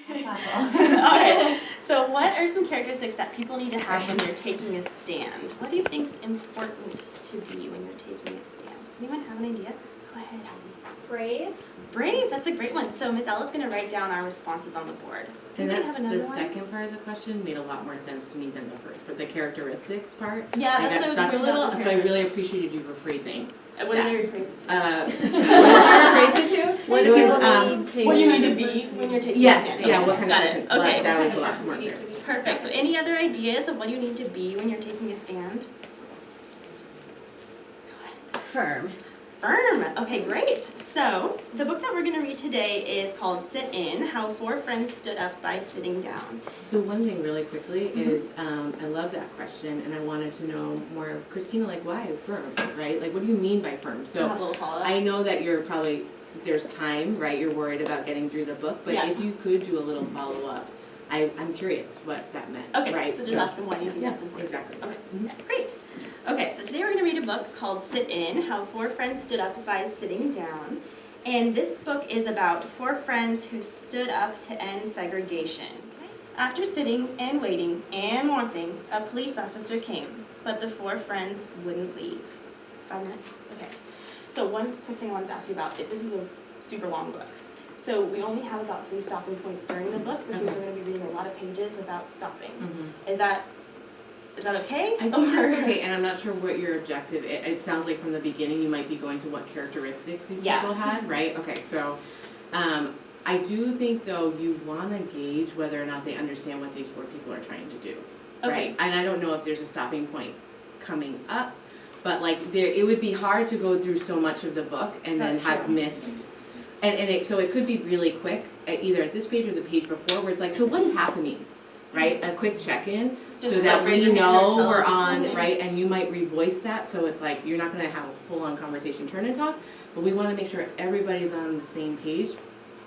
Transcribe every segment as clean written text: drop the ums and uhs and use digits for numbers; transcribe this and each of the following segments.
Okay, so what are some characteristics that people need to have when they're taking a stand? What do you think is important to be when you're taking a stand? Does anyone have an idea? Go ahead, Heidi. Brave. Brave, that's a great one. So Ms. Ella's going to write down our responses on the board. And Anybody that's have another the one? second part of the question made a lot more sense to me than the first, but the characteristics part, Yeah, I that's got what I stuck a was little, thinking so I about. really appreciated you rephrasing. What did I rephrase it to? What did I rephrase it to? What It do was, people need to... What do you need to be when you're taking a yes, stand? yeah, Okay, what kind got of it. person, Okay, that was okay. a lot more clear. Perfect. So any other ideas of what you need to be when you're taking a stand? Firm. Firm. Okay, great. So the book that we're going to read today is called Sit In, How Four Friends Stood Up by Sitting Down. So one thing really quickly is, I love that question, and I wanted to know more of Christina, like why firm, right? Like what do you mean by firm? So have a little follow-up. I know that you're probably, there's time, right? You're worried about getting through the book, but Yeah. if you could do a little follow-up, I'm curious what that meant, Okay, right? so just ask them why you think Yeah, that's important. exactly. Okay, Mhm. yeah, great. Okay, so today we're going to read a book called Sit In, How Four Friends Stood Up by Sitting Down. And this book is about four friends who stood up to end segregation. After sitting and waiting and wanting, a police officer came, but the four friends wouldn't leave. 5 minutes? Okay. So one quick thing I wanted to ask you about, this is a super long book. So we only have about 3 stopping points during the book, which means we're going to be reading a lot of pages without stopping. Mhm. Is that okay? I think that's okay, and I'm not sure what your objective is. It sounds like from the beginning you might be going to what characteristics these Yeah. people had, right? Okay, so I do think though you want to gauge whether or not they understand what these 4 people are trying to do, Okay. right? And I don't know if there's a stopping point coming up, but like it would be hard to go through so much of the book and then That's have true. missed. And so it could be really quick, either at this page or the page before, where it's like, so what's happening, right? A quick check-in, Just so that like raise we your hand or know tell we're them on, something. right? And you might revoice that, so it's like, you're not gonna have a full-on conversation turn and talk, but we wanna make sure everybody's on the same page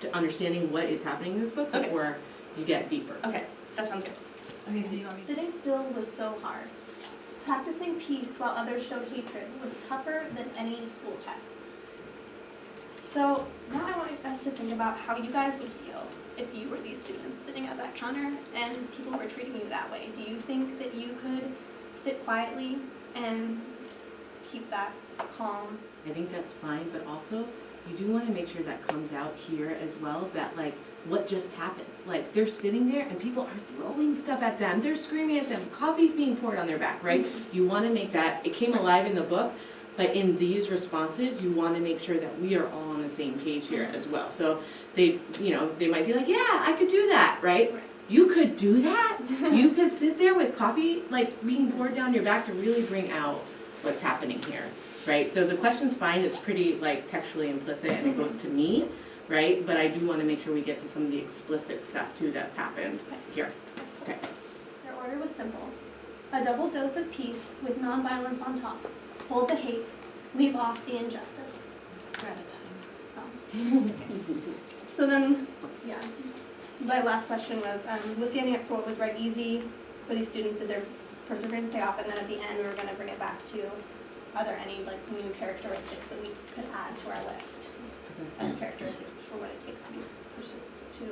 to understanding what is happening in this book Okay. before you get deeper. Okay, that sounds good. Okay, so you want me to... Sitting still was so hard. Practicing peace while others showed hatred was tougher than any school test. So now I want us to think about how you guys would feel if you were these students sitting at that counter and people were treating you that way. Do you think that you could sit quietly and keep that calm? I think that's fine, but also, you do wanna make sure that comes out here as well, that like, what just happened? Like, they're sitting there and people are throwing stuff at them, they're screaming at them, coffee's being poured on their back, right? You wanna make that, it came alive in the book, but in these responses, you wanna make sure that we are all on the same page here as well. So they, they might be like, yeah, I could do that, right? You could do that? You could sit there with coffee, like, being poured down your back to really bring out what's happening here, right? So the question's fine, it's pretty, like, textually implicit, and it goes to me, right? But I do wanna make sure we get to some of the explicit stuff, too, that's happened here. Okay. Their order was simple. A double dose of peace with nonviolence on top. Hold the hate, leave off the injustice. We're out of time. So then, my last question was standing up for what was right easy for these students? Did their perseverance pay off? And then at the end, we were going to bring it back to, are there any like new characteristics that we could add to our list of characteristics for what it takes to be to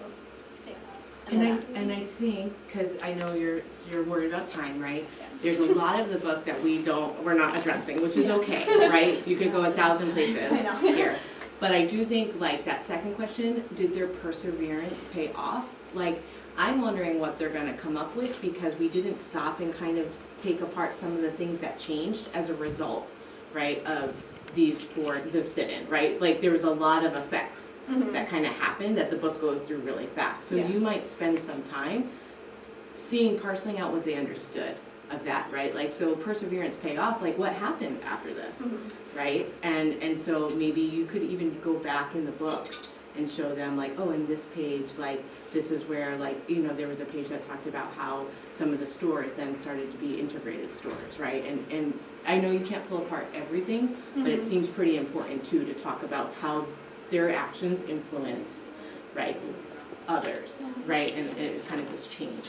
stand up? And I think, because I know you're worried about time, right? Yeah. There's a lot of the book that we're not addressing, which is okay, right? You could go 1,000 places I know. here. But I do think, like, that second question, did their perseverance pay off? Like, I'm wondering what they're gonna come up with, because we didn't stop and kind of take apart some of the things that changed as a result, right, of these 4, the sit-in, right? Like, there was a lot of effects that kind of happened that the book goes through really fast. So Yeah. you might spend some time parceling out what they understood of that, right? Like, so perseverance pay off, like what happened after this, right? And so maybe you could even go back in the book and show them like, oh, in this page, like, this is where, like, there was a page that talked about how some of the stores then started to be integrated stores, right? And I know you can't pull apart everything, but it seems pretty important too to talk about how their actions influence, right, others, right? And kind of this change.